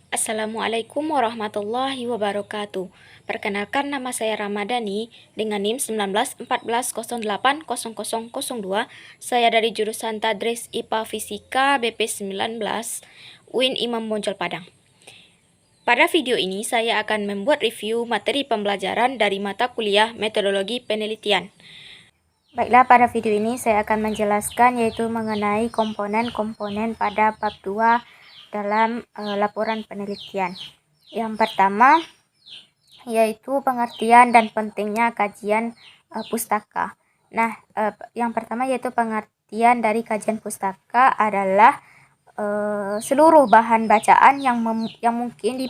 Assalamualaikum warahmatullahi wabarakatuh. Perkenalkan, nama saya Ramadhani dengan NIM 1914080002. Saya dari jurusan Tadris IPA Fisika BP 19 UIN Imam Bonjol Padang. Pada video ini saya akan membuat review materi pembelajaran dari mata kuliah Metodologi Penelitian. Baiklah, pada video ini saya akan menjelaskan yaitu mengenai komponen-komponen pada bab 2 dalam laporan penelitian. Yang pertama yaitu pengertian dan pentingnya kajian pustaka. Nah, yang pertama yaitu pengertian dari kajian pustaka adalah seluruh bahan bacaan yang mungkin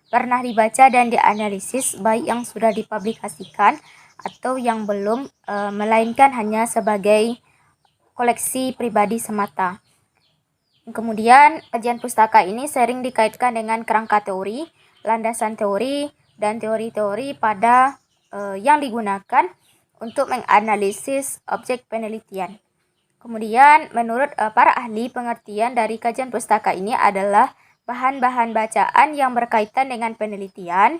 pernah dibaca dan dianalisis, baik yang sudah dipublikasikan atau yang belum, melainkan hanya sebagai koleksi pribadi semata. Kemudian, kajian pustaka ini sering dikaitkan dengan kerangka teori, landasan teori, dan teori-teori pada yang digunakan untuk menganalisis objek penelitian. Kemudian, menurut para ahli, pengertian dari kajian pustaka ini adalah bahan-bahan bacaan yang berkaitan dengan penelitian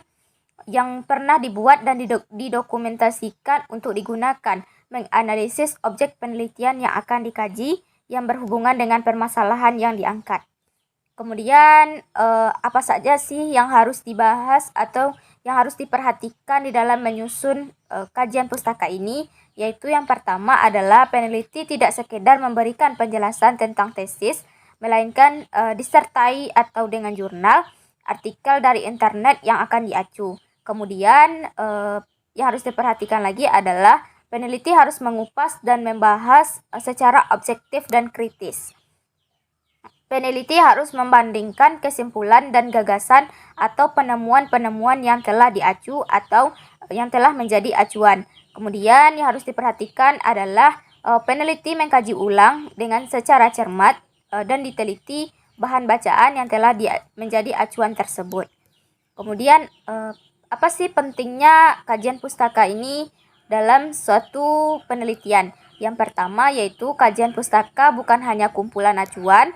yang pernah dibuat dan didokumentasikan untuk digunakan menganalisis objek penelitian yang akan dikaji yang berhubungan dengan permasalahan yang diangkat. Kemudian, apa saja sih yang harus dibahas atau yang harus diperhatikan di dalam menyusun kajian pustaka ini? Yaitu yang pertama adalah peneliti tidak sekedar memberikan penjelasan tentang tesis, melainkan disertai atau dengan jurnal, artikel dari internet yang akan diacu. Kemudian, yang harus diperhatikan lagi adalah peneliti harus mengupas dan membahas secara objektif dan kritis. Peneliti harus membandingkan kesimpulan dan gagasan atau penemuan-penemuan yang telah diacu atau yang telah menjadi acuan. Kemudian yang harus diperhatikan adalah peneliti mengkaji ulang dengan secara cermat dan diteliti bahan bacaan yang telah menjadi acuan tersebut. Kemudian apa sih pentingnya kajian pustaka ini dalam suatu penelitian? Yang pertama yaitu kajian pustaka bukan hanya kumpulan acuan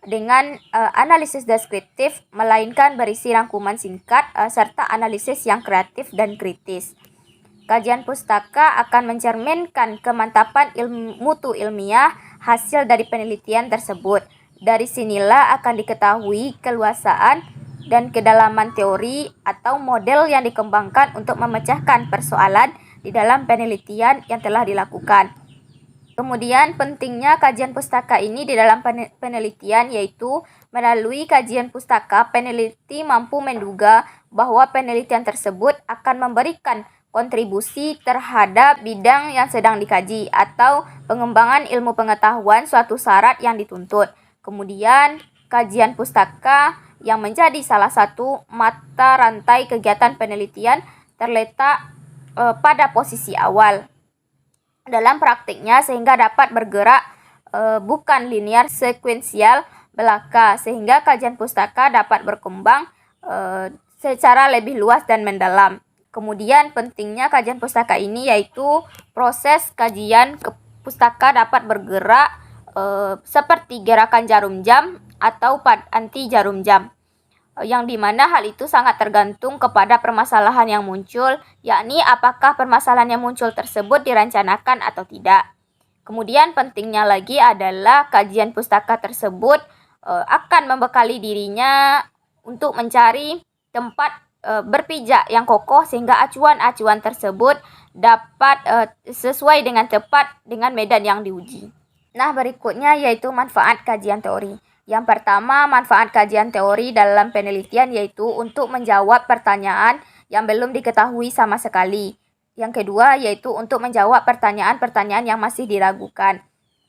dengan analisis deskriptif, melainkan berisi rangkuman singkat serta analisis yang kreatif dan kritis. Kajian pustaka akan mencerminkan kemantapan mutu ilmiah hasil dari penelitian tersebut. Dari sinilah akan diketahui keluasaan dan kedalaman teori atau model yang dikembangkan untuk memecahkan persoalan di dalam penelitian yang telah dilakukan. Kemudian pentingnya kajian pustaka ini di dalam penelitian yaitu melalui kajian pustaka peneliti mampu menduga bahwa penelitian tersebut akan memberikan kontribusi terhadap bidang yang sedang dikaji atau pengembangan ilmu pengetahuan suatu syarat yang dituntut. Kemudian kajian pustaka yang menjadi salah satu mata rantai kegiatan penelitian terletak pada posisi awal dalam praktiknya sehingga dapat bergerak bukan linear sekuensial belaka, sehingga kajian pustaka dapat berkembang secara lebih luas dan mendalam. Kemudian pentingnya kajian pustaka ini yaitu proses kajian pustaka dapat bergerak seperti gerakan jarum jam atau anti jarum jam, yang dimana hal itu sangat tergantung kepada permasalahan yang muncul, yakni apakah permasalahan yang muncul tersebut direncanakan atau tidak. Kemudian pentingnya lagi adalah kajian pustaka tersebut akan membekali dirinya untuk mencari tempat berpijak yang kokoh sehingga acuan-acuan tersebut dapat sesuai dengan tepat dengan medan yang diuji. Nah, berikutnya yaitu manfaat kajian teori. Yang pertama, manfaat kajian teori dalam penelitian yaitu untuk menjawab pertanyaan yang belum diketahui sama sekali. Yang kedua yaitu untuk menjawab pertanyaan-pertanyaan yang masih diragukan.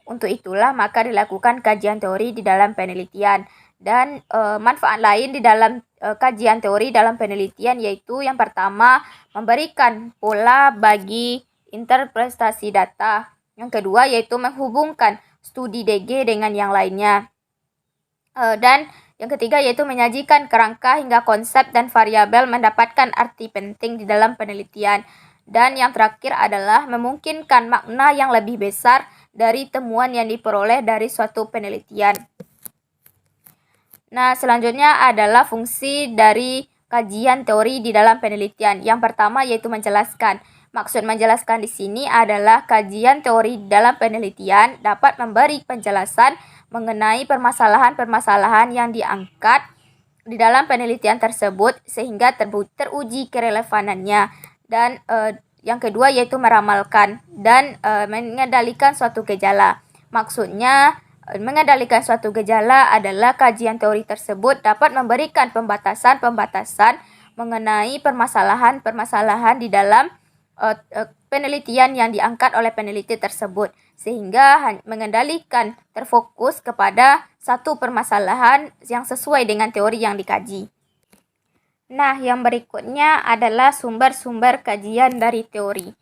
Untuk itulah maka dilakukan kajian teori di dalam penelitian. Dan manfaat lain di dalam kajian teori dalam penelitian yaitu yang pertama, memberikan pola bagi interpretasi data. Yang kedua yaitu menghubungkan studi DG dengan yang lainnya. Dan yang ketiga yaitu menyajikan kerangka hingga konsep dan variabel mendapatkan arti penting di dalam penelitian. Dan yang terakhir adalah memungkinkan makna yang lebih besar dari temuan yang diperoleh dari suatu penelitian. Nah, selanjutnya adalah fungsi dari kajian teori di dalam penelitian. Yang pertama yaitu menjelaskan. Maksud menjelaskan di sini adalah kajian teori di dalam penelitian dapat memberi penjelasan mengenai permasalahan-permasalahan yang diangkat di dalam penelitian tersebut sehingga teruji kerelevanannya. Dan yang kedua yaitu meramalkan dan mengendalikan suatu gejala. Maksudnya mengendalikan suatu gejala adalah kajian teori tersebut dapat memberikan pembatasan-pembatasan mengenai permasalahan-permasalahan di dalam penelitian yang diangkat oleh peneliti tersebut, sehingga mengendalikan terfokus kepada satu permasalahan yang sesuai dengan teori yang dikaji. Nah, yang berikutnya adalah sumber-sumber kajian dari teori.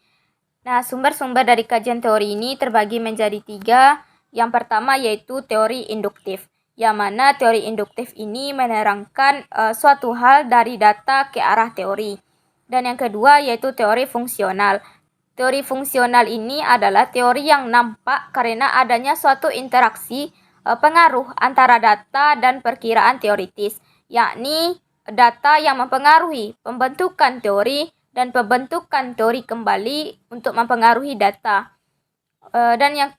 Nah, sumber-sumber dari kajian teori ini terbagi menjadi 3. Yang pertama yaitu teori induktif, yang mana teori induktif ini menerangkan suatu hal dari data ke arah teori. Dan yang kedua yaitu teori fungsional. Teori fungsional ini adalah teori yang nampak karena adanya suatu interaksi pengaruh antara data dan perkiraan teoritis, yakni data yang mempengaruhi pembentukan teori dan pembentukan teori kembali untuk mempengaruhi data. Dan yang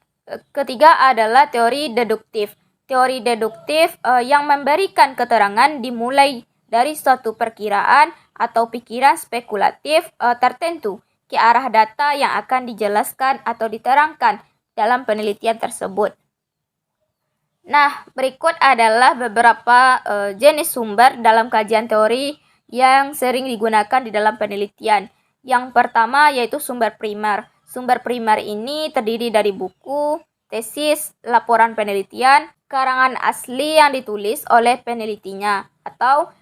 ketiga adalah teori deduktif. Teori deduktif yang memberikan keterangan dimulai dari suatu perkiraan atau pikiran spekulatif tertentu ke arah data yang akan dijelaskan atau diterangkan dalam penelitian tersebut. Nah, berikut adalah beberapa jenis sumber dalam kajian teori yang sering digunakan di dalam penelitian. Yang pertama yaitu sumber primer. Sumber primer ini terdiri dari buku, tesis, laporan penelitian, karangan asli yang ditulis oleh penelitinya, atau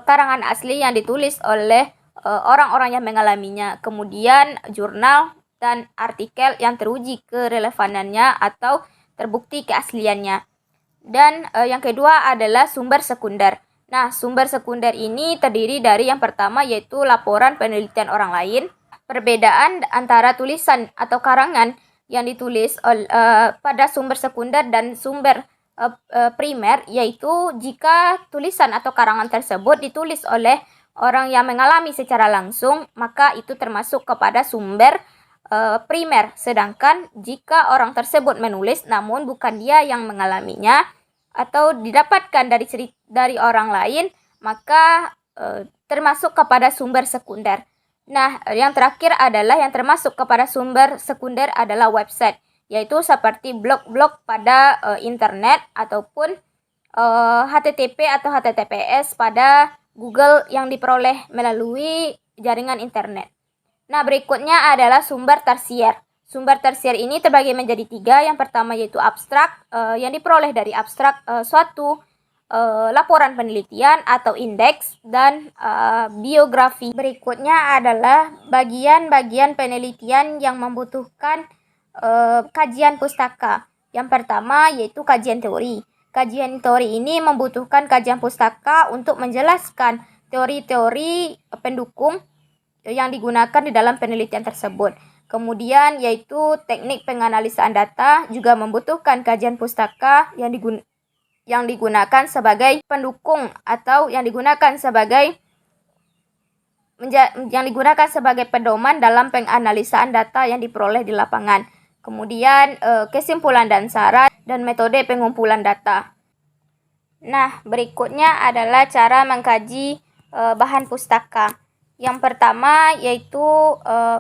karangan asli yang ditulis oleh orang-orang yang mengalaminya, kemudian jurnal dan artikel yang teruji kerelevanannya atau terbukti keasliannya. Dan yang kedua adalah sumber sekunder. Nah, sumber sekunder ini terdiri dari yang pertama yaitu laporan penelitian orang lain. Perbedaan antara tulisan atau karangan yang ditulis pada sumber sekunder dan sumber primer yaitu jika tulisan atau karangan tersebut ditulis oleh orang yang mengalami secara langsung, maka itu termasuk kepada sumber primer. Sedangkan jika orang tersebut menulis namun bukan dia yang mengalaminya atau didapatkan dari orang lain, maka termasuk kepada sumber sekunder. Nah, yang terakhir adalah yang termasuk kepada sumber sekunder adalah website, yaitu seperti blog-blog pada internet ataupun HTTP atau HTTPS pada Google yang diperoleh melalui jaringan internet. Nah, berikutnya adalah sumber tersier. Sumber tersier ini terbagi menjadi 3. Yang pertama yaitu abstrak, yang diperoleh dari abstrak suatu laporan penelitian atau indeks, dan biografi. Berikutnya adalah bagian-bagian penelitian yang membutuhkan kajian pustaka. Yang pertama yaitu kajian teori. Kajian teori ini membutuhkan kajian pustaka untuk menjelaskan teori-teori pendukung yang digunakan di dalam penelitian tersebut. Kemudian yaitu teknik penganalisaan data juga membutuhkan kajian pustaka yang digunakan sebagai pendukung atau yang digunakan sebagai pedoman dalam penganalisaan data yang diperoleh di lapangan. Kemudian kesimpulan dan saran dan metode pengumpulan data. Nah, berikutnya adalah cara mengkaji bahan pustaka. Yang pertama yaitu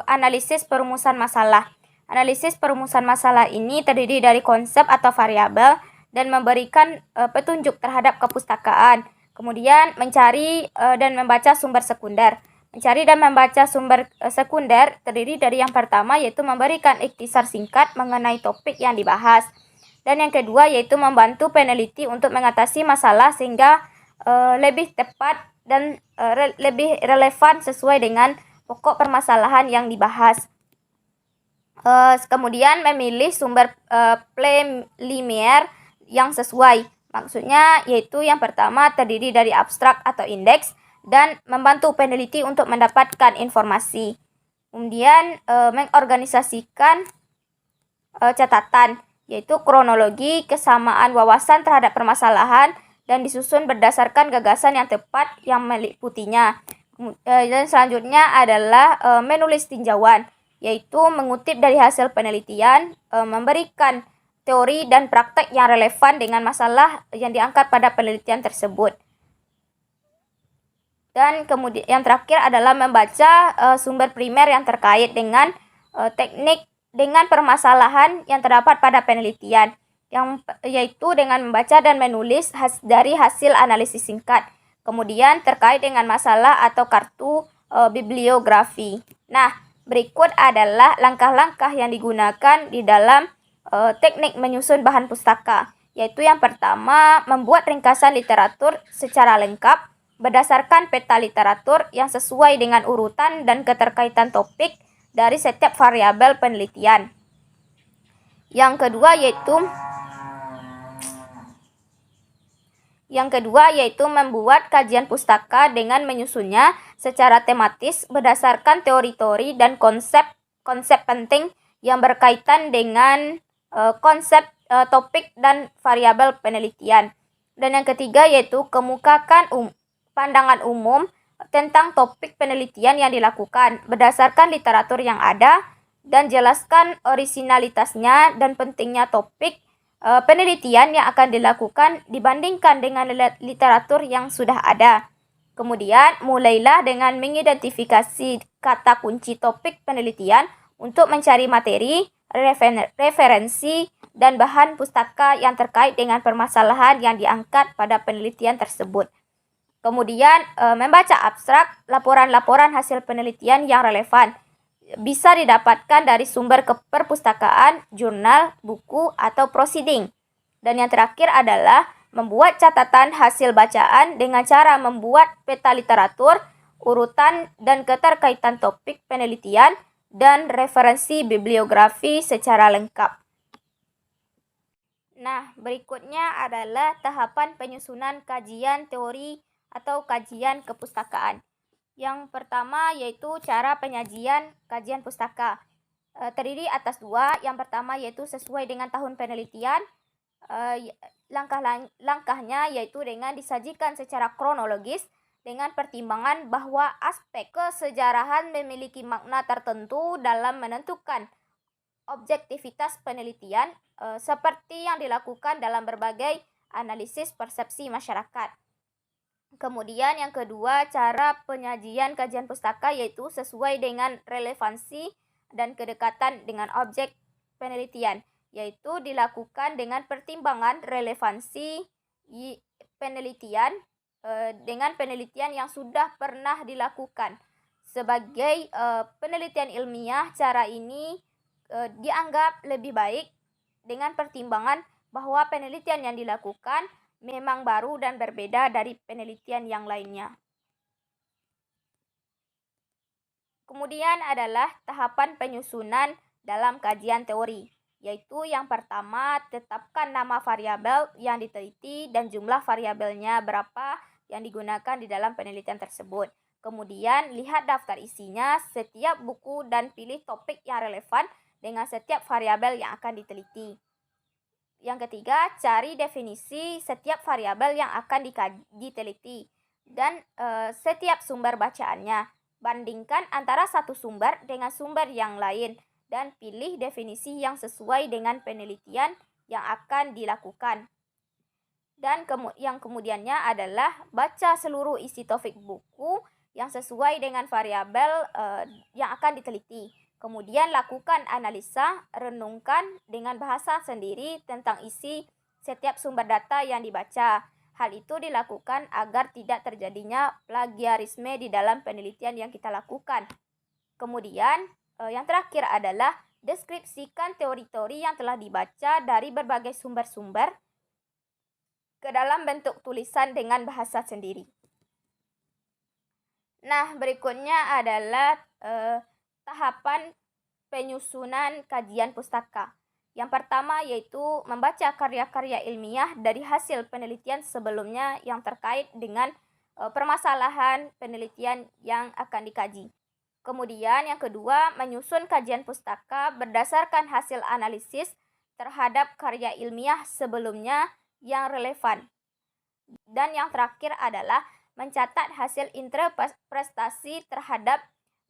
analisis perumusan masalah. Analisis perumusan masalah ini terdiri dari konsep atau variabel dan memberikan petunjuk terhadap kepustakaan. Kemudian mencari dan membaca sumber sekunder. Mencari dan membaca sumber sekunder terdiri dari yang pertama yaitu memberikan ikhtisar singkat mengenai topik yang dibahas. Dan yang kedua yaitu membantu peneliti untuk mengatasi masalah sehingga lebih tepat dan lebih relevan sesuai dengan pokok permasalahan yang dibahas. Kemudian memilih sumber preliminary yang sesuai. Maksudnya yaitu yang pertama terdiri dari abstrak atau indeks dan membantu peneliti untuk mendapatkan informasi. Kemudian mengorganisasikan catatan, yaitu kronologi kesamaan wawasan terhadap permasalahan dan disusun berdasarkan gagasan yang tepat yang meliputinya. Dan selanjutnya adalah menulis tinjauan, yaitu mengutip dari hasil penelitian, memberikan teori dan praktek yang relevan dengan masalah yang diangkat pada penelitian tersebut. Dan kemudian yang terakhir adalah membaca sumber primer yang terkait dengan teknik dengan permasalahan yang terdapat pada penelitian, yaitu dengan membaca dan menulis dari hasil analisis singkat. Kemudian terkait dengan masalah atau kartu bibliografi. Nah, berikut adalah langkah-langkah yang digunakan di dalam teknik menyusun bahan pustaka, yaitu yang pertama, membuat ringkasan literatur secara lengkap berdasarkan peta literatur yang sesuai dengan urutan dan keterkaitan topik dari setiap variabel penelitian. Yang kedua yaitu membuat kajian pustaka dengan menyusunnya secara tematis berdasarkan teori-teori dan konsep panjang yang berkaitan dengan konsep topik dan variabel penelitian. Dan yang ketiga yaitu kemukakan pandangan umum tentang topik penelitian yang dilakukan berdasarkan literatur yang ada dan jelaskan orisinalitasnya dan pentingnya topik penelitian yang akan dilakukan dibandingkan dengan literatur yang sudah ada. Kemudian, mulailah dengan mengidentifikasi kata kunci topik penelitian untuk mencari materi, referensi, dan bahan pustaka yang terkait dengan permasalahan yang diangkat pada penelitian tersebut. Kemudian, membaca abstrak, laporan-laporan hasil penelitian yang relevan bisa didapatkan dari sumber perpustakaan, jurnal, buku, atau proceeding. Dan yang terakhir adalah membuat catatan hasil bacaan dengan cara membuat peta literatur, urutan dan keterkaitan topik penelitian, dan referensi bibliografi secara lengkap. Nah, berikutnya adalah tahapan penyusunan kajian teori atau kajian kepustakaan. Yang pertama yaitu cara penyajian kajian pustaka. Terdiri atas dua. Yang pertama yaitu sesuai dengan tahun penelitian. Langkahnya yaitu dengan disajikan secara kronologis dengan pertimbangan bahwa aspek kesejarahan memiliki makna tertentu dalam menentukan objektivitas penelitian seperti yang dilakukan dalam berbagai analisis persepsi masyarakat. Kemudian yang kedua, cara penyajian kajian pustaka yaitu sesuai dengan relevansi dan kedekatan dengan objek penelitian, yaitu dilakukan dengan pertimbangan relevansi penelitian dengan penelitian yang sudah pernah dilakukan. Sebagai penelitian ilmiah, cara ini dianggap lebih baik dengan pertimbangan bahwa penelitian yang dilakukan memang baru dan berbeda dari penelitian yang lainnya. Kemudian adalah tahapan penyusunan dalam kajian teori, yaitu yang pertama, tetapkan nama variabel yang diteliti dan jumlah variabelnya berapa yang digunakan di dalam penelitian tersebut. Kemudian, lihat daftar isinya setiap buku dan pilih topik yang relevan dengan setiap variabel yang akan diteliti. Yang ketiga, cari definisi setiap variabel yang akan diteliti dan setiap sumber bacaannya. Bandingkan antara satu sumber dengan sumber yang lain dan pilih definisi yang sesuai dengan penelitian yang akan dilakukan. Dan yang kemudiannya adalah baca seluruh isi topik buku yang sesuai dengan variabel yang akan diteliti. Kemudian lakukan analisa, renungkan dengan bahasa sendiri tentang isi setiap sumber data yang dibaca. Hal itu dilakukan agar tidak terjadinya plagiarisme di dalam penelitian yang kita lakukan. Kemudian yang terakhir adalah deskripsikan teori-teori yang telah dibaca dari berbagai sumber-sumber ke dalam bentuk tulisan dengan bahasa sendiri. Nah, berikutnya adalah tahapan penyusunan kajian pustaka. Yang pertama yaitu membaca karya-karya ilmiah dari hasil penelitian sebelumnya yang terkait dengan permasalahan penelitian yang akan dikaji. Kemudian yang kedua, menyusun kajian pustaka berdasarkan hasil analisis terhadap karya ilmiah sebelumnya yang relevan. Dan yang terakhir adalah mencatat hasil interpretasi terhadap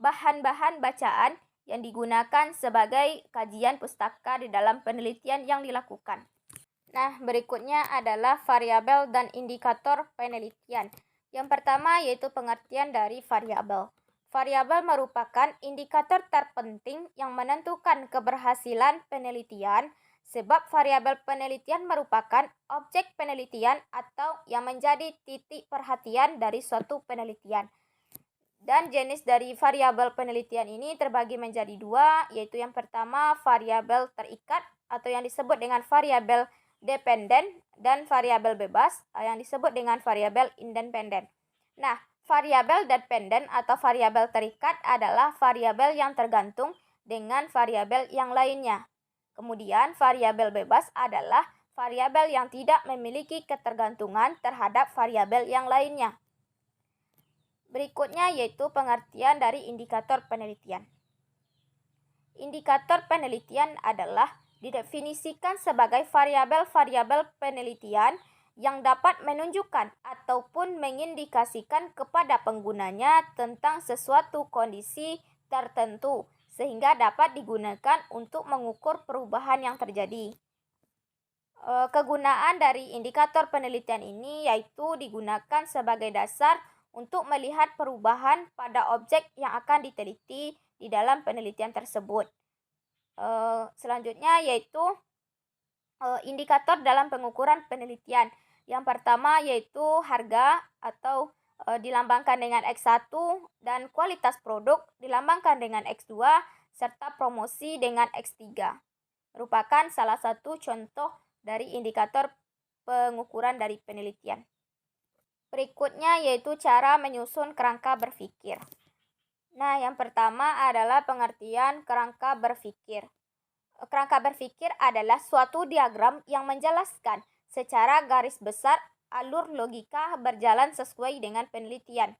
bahan-bahan bacaan yang digunakan sebagai kajian pustaka di dalam penelitian yang dilakukan. Nah, berikutnya adalah variabel dan indikator penelitian. Yang pertama yaitu pengertian dari variabel. Variabel merupakan indikator terpenting yang menentukan keberhasilan penelitian, sebab variabel penelitian merupakan objek penelitian atau yang menjadi titik perhatian dari suatu penelitian. Dan jenis dari variabel penelitian ini terbagi menjadi dua, yaitu yang pertama variabel terikat atau yang disebut dengan variabel dependen, dan variabel bebas yang disebut dengan variabel independen. Nah, variabel dependen atau variabel terikat adalah variabel yang tergantung dengan variabel yang lainnya. Kemudian variabel bebas adalah variabel yang tidak memiliki ketergantungan terhadap variabel yang lainnya. Berikutnya yaitu pengertian dari indikator penelitian. Indikator penelitian adalah didefinisikan sebagai variabel-variabel penelitian yang dapat menunjukkan ataupun mengindikasikan kepada penggunanya tentang sesuatu kondisi tertentu, sehingga dapat digunakan untuk mengukur perubahan yang terjadi. Kegunaan dari indikator penelitian ini yaitu digunakan sebagai dasar untuk melihat perubahan pada objek yang akan diteliti di dalam penelitian tersebut. Selanjutnya yaitu indikator dalam pengukuran penelitian. Yang pertama yaitu harga atau dilambangkan dengan X1 dan kualitas produk dilambangkan dengan X2 serta promosi dengan X3. Merupakan salah satu contoh dari indikator pengukuran dari penelitian. Berikutnya yaitu cara menyusun kerangka berpikir. Nah, yang pertama adalah pengertian kerangka berpikir. Kerangka berpikir adalah suatu diagram yang menjelaskan secara garis besar alur logika berjalan sesuai dengan penelitian.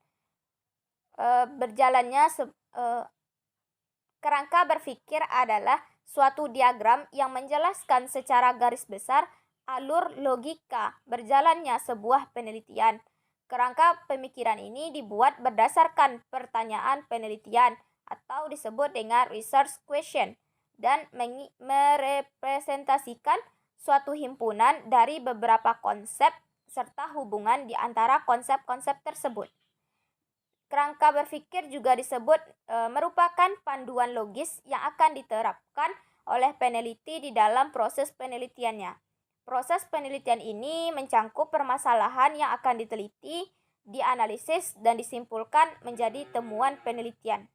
Kerangka berpikir adalah suatu diagram yang menjelaskan secara garis besar alur logika berjalannya sebuah penelitian. Kerangka pemikiran ini dibuat berdasarkan pertanyaan penelitian atau disebut dengan research question dan merepresentasikan suatu himpunan dari beberapa konsep serta hubungan di antara konsep-konsep tersebut. Kerangka berpikir juga disebut merupakan panduan logis yang akan diterapkan oleh peneliti di dalam proses penelitiannya. Proses penelitian ini mencangkup permasalahan yang akan diteliti, dianalisis, dan disimpulkan menjadi temuan penelitian.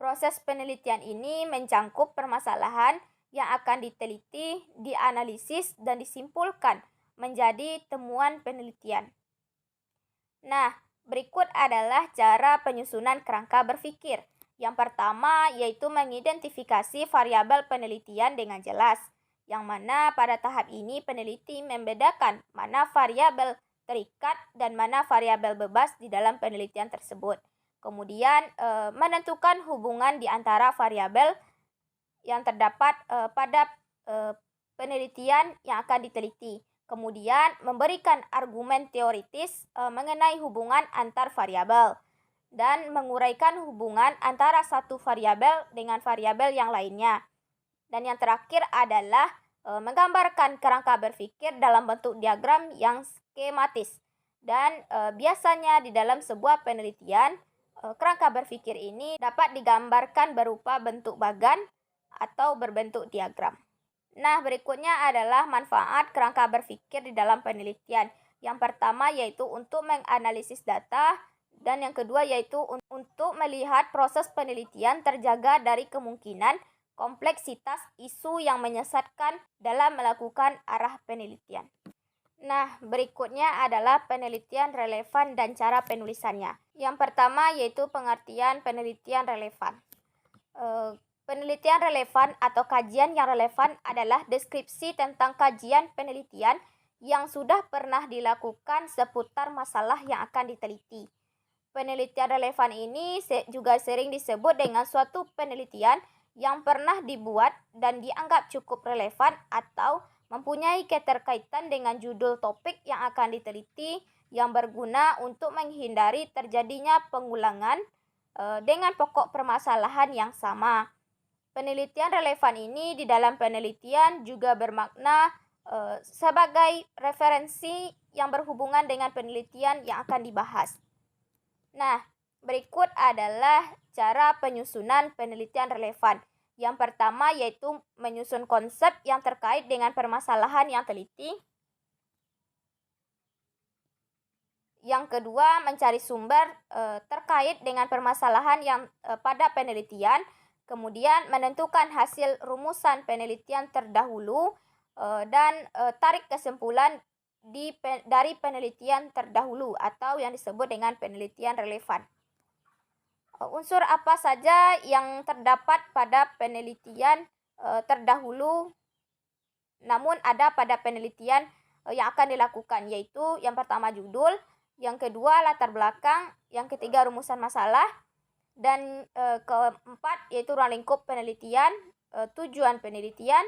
Proses penelitian ini mencangkup permasalahan yang akan diteliti, dianalisis, dan disimpulkan menjadi temuan penelitian. Nah, berikut adalah cara penyusunan kerangka berpikir. Yang pertama yaitu mengidentifikasi variabel penelitian dengan jelas, yang mana pada tahap ini peneliti membedakan mana variabel terikat dan mana variabel bebas di dalam penelitian tersebut. Kemudian menentukan hubungan di antara variabel yang terdapat pada penelitian yang akan diteliti. Kemudian memberikan argumen teoritis mengenai hubungan antar variabel dan menguraikan hubungan antara satu variabel dengan variabel yang lainnya. Dan yang terakhir adalah menggambarkan kerangka berpikir dalam bentuk diagram yang skematis. Dan biasanya di dalam sebuah penelitian, kerangka berpikir ini dapat digambarkan berupa bentuk bagan atau berbentuk diagram. Nah, berikutnya adalah manfaat kerangka berpikir di dalam penelitian. Yang pertama yaitu untuk menganalisis data, dan yang kedua yaitu untuk melihat proses penelitian terjaga dari kemungkinan kompleksitas isu yang menyesatkan dalam melakukan arah penelitian. Nah, berikutnya adalah penelitian relevan dan cara penulisannya. Yang pertama yaitu pengertian penelitian relevan. Penelitian relevan atau kajian yang relevan adalah deskripsi tentang kajian penelitian yang sudah pernah dilakukan seputar masalah yang akan diteliti. Penelitian relevan ini juga sering disebut dengan suatu penelitian yang pernah dibuat dan dianggap cukup relevan atau mempunyai keterkaitan dengan judul topik yang akan diteliti yang berguna untuk menghindari terjadinya pengulangan dengan pokok permasalahan yang sama. Penelitian relevan ini di dalam penelitian juga bermakna sebagai referensi yang berhubungan dengan penelitian yang akan dibahas. Nah, berikut adalah cara penyusunan penelitian relevan. Yang pertama yaitu menyusun konsep yang terkait dengan permasalahan yang teliti. Yang kedua, mencari sumber terkait dengan permasalahan yang pada penelitian. Kemudian menentukan hasil rumusan penelitian terdahulu dan tarik kesimpulan dari penelitian terdahulu atau yang disebut dengan penelitian relevan. Unsur apa saja yang terdapat pada penelitian terdahulu namun ada pada penelitian yang akan dilakukan, yaitu yang pertama judul, yang kedua latar belakang, yang ketiga rumusan masalah, dan keempat yaitu ruang lingkup penelitian, tujuan penelitian,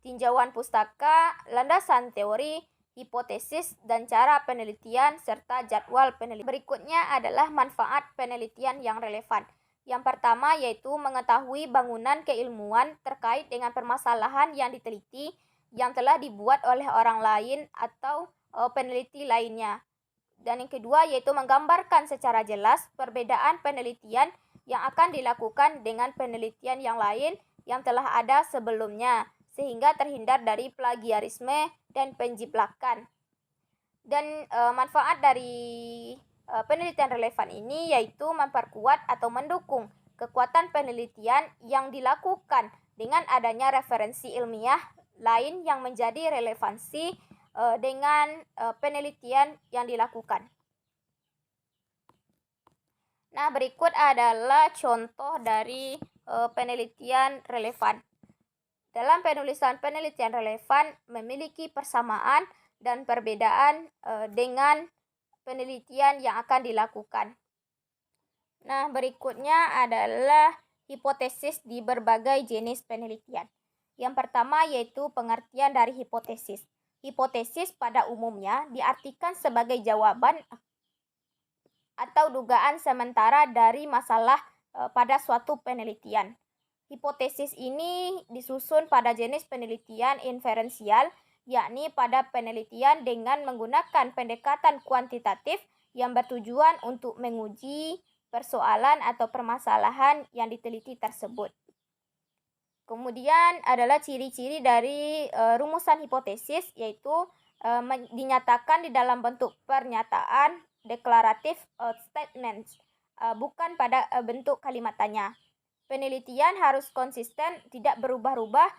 tinjauan pustaka, landasan teori, hipotesis, dan cara penelitian, serta jadwal penelitian. Berikutnya adalah manfaat penelitian yang relevan. Yang pertama yaitu mengetahui bangunan keilmuan terkait dengan permasalahan yang diteliti yang telah dibuat oleh orang lain atau peneliti lainnya. Dan yang kedua yaitu menggambarkan secara jelas perbedaan penelitian yang akan dilakukan dengan penelitian yang lain yang telah ada sebelumnya, sehingga terhindar dari plagiarisme dan penjiplakan. Dan manfaat dari penelitian relevan ini yaitu memperkuat atau mendukung kekuatan penelitian yang dilakukan dengan adanya referensi ilmiah lain yang menjadi relevansi dengan penelitian yang dilakukan. Nah, berikut adalah contoh dari penelitian relevan. Dalam penulisan penelitian relevan memiliki persamaan dan perbedaan dengan penelitian yang akan dilakukan. Nah, berikutnya adalah hipotesis di berbagai jenis penelitian. Yang pertama yaitu pengertian dari hipotesis. Hipotesis pada umumnya diartikan sebagai jawaban atau dugaan sementara dari masalah pada suatu penelitian. Hipotesis ini disusun pada jenis penelitian inferensial, yakni pada penelitian dengan menggunakan pendekatan kuantitatif yang bertujuan untuk menguji persoalan atau permasalahan yang diteliti tersebut. Kemudian adalah ciri-ciri dari rumusan hipotesis, yaitu dinyatakan di dalam bentuk pernyataan, deklaratif statements, bukan pada bentuk kalimat tanya. Penelitian harus konsisten, tidak berubah-ubah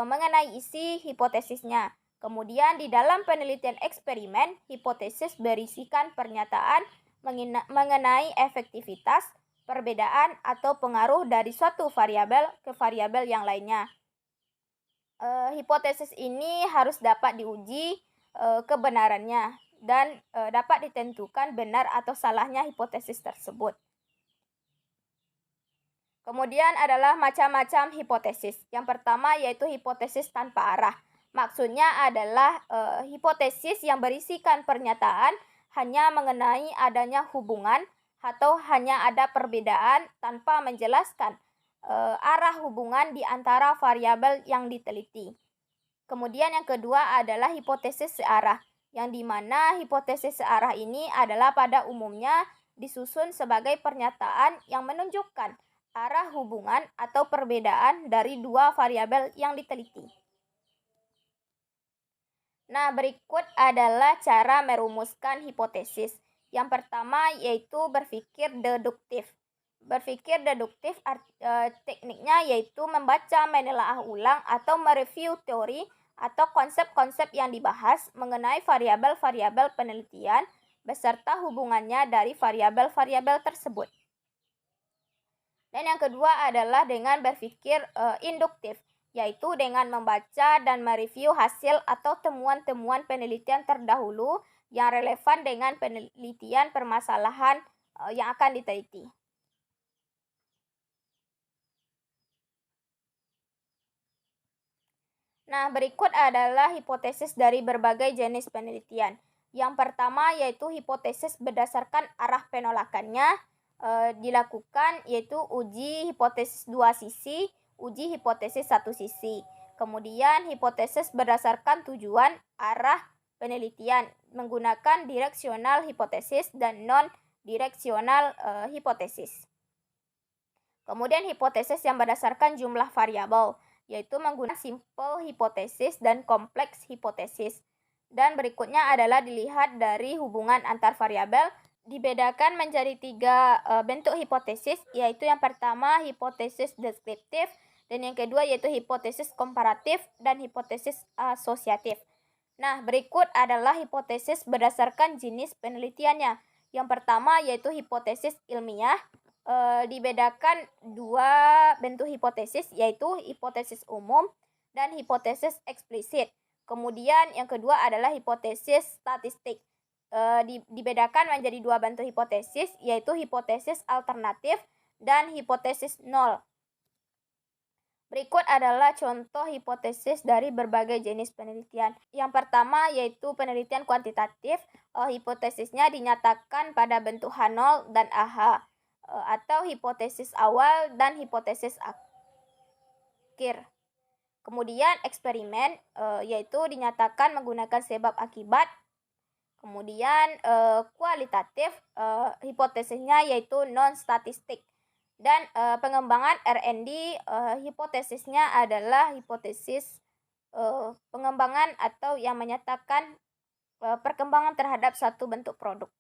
mengenai isi hipotesisnya. Kemudian di dalam penelitian eksperimen, hipotesis berisikan pernyataan mengenai efektivitas, perbedaan atau pengaruh dari suatu variabel ke variabel yang lainnya. Hipotesis ini harus dapat diuji kebenarannya dan dapat ditentukan benar atau salahnya hipotesis tersebut. Kemudian adalah macam-macam hipotesis. Yang pertama yaitu hipotesis tanpa arah. Maksudnya adalah hipotesis yang berisikan pernyataan hanya mengenai adanya hubungan atau hanya ada perbedaan tanpa menjelaskan arah hubungan di antara variabel yang diteliti. Kemudian yang kedua adalah hipotesis searah, yang dimana hipotesis searah ini adalah pada umumnya disusun sebagai pernyataan yang menunjukkan arah hubungan atau perbedaan dari dua variabel yang diteliti. Nah, berikut adalah cara merumuskan hipotesis. Yang pertama yaitu berpikir deduktif. Berpikir deduktif tekniknya yaitu membaca, menelaah ulang, atau mereview teori atau konsep-konsep yang dibahas mengenai variabel-variabel penelitian beserta hubungannya dari variabel-variabel tersebut. Dan yang kedua adalah dengan berpikir induktif, yaitu dengan membaca dan mereview hasil atau temuan-temuan penelitian terdahulu yang relevan dengan penelitian permasalahan yang akan diteliti. Nah, berikut adalah hipotesis dari berbagai jenis penelitian. Yang pertama yaitu hipotesis berdasarkan arah penolakannya dilakukan, yaitu uji hipotesis dua sisi, uji hipotesis satu sisi. Kemudian hipotesis berdasarkan tujuan arah penelitian menggunakan direksional hipotesis dan non-direksional hipotesis. Kemudian hipotesis yang berdasarkan jumlah variabel, yaitu menggunakan simple hipotesis dan kompleks hipotesis. Dan berikutnya adalah dilihat dari hubungan antar variabel, dibedakan menjadi 3 bentuk hipotesis, yaitu yang pertama hipotesis deskriptif, dan yang kedua yaitu hipotesis komparatif dan hipotesis asosiatif. Nah, berikut adalah hipotesis berdasarkan jenis penelitiannya. Yang pertama yaitu hipotesis ilmiah. Dibedakan 2 bentuk hipotesis, yaitu hipotesis umum dan hipotesis eksplisit. Kemudian yang kedua adalah hipotesis statistik. Dibedakan menjadi 2 bentuk hipotesis, yaitu hipotesis alternatif dan hipotesis nol. Berikut adalah contoh hipotesis dari berbagai jenis penelitian. Yang pertama yaitu penelitian kuantitatif. Hipotesisnya dinyatakan pada bentuk H0 dan AH, atau hipotesis awal dan hipotesis akhir. Kemudian eksperimen yaitu dinyatakan menggunakan sebab akibat. Kemudian kualitatif, hipotesisnya yaitu non-statistik. Dan pengembangan R&D, hipotesisnya adalah hipotesis pengembangan atau yang menyatakan perkembangan terhadap satu bentuk produk.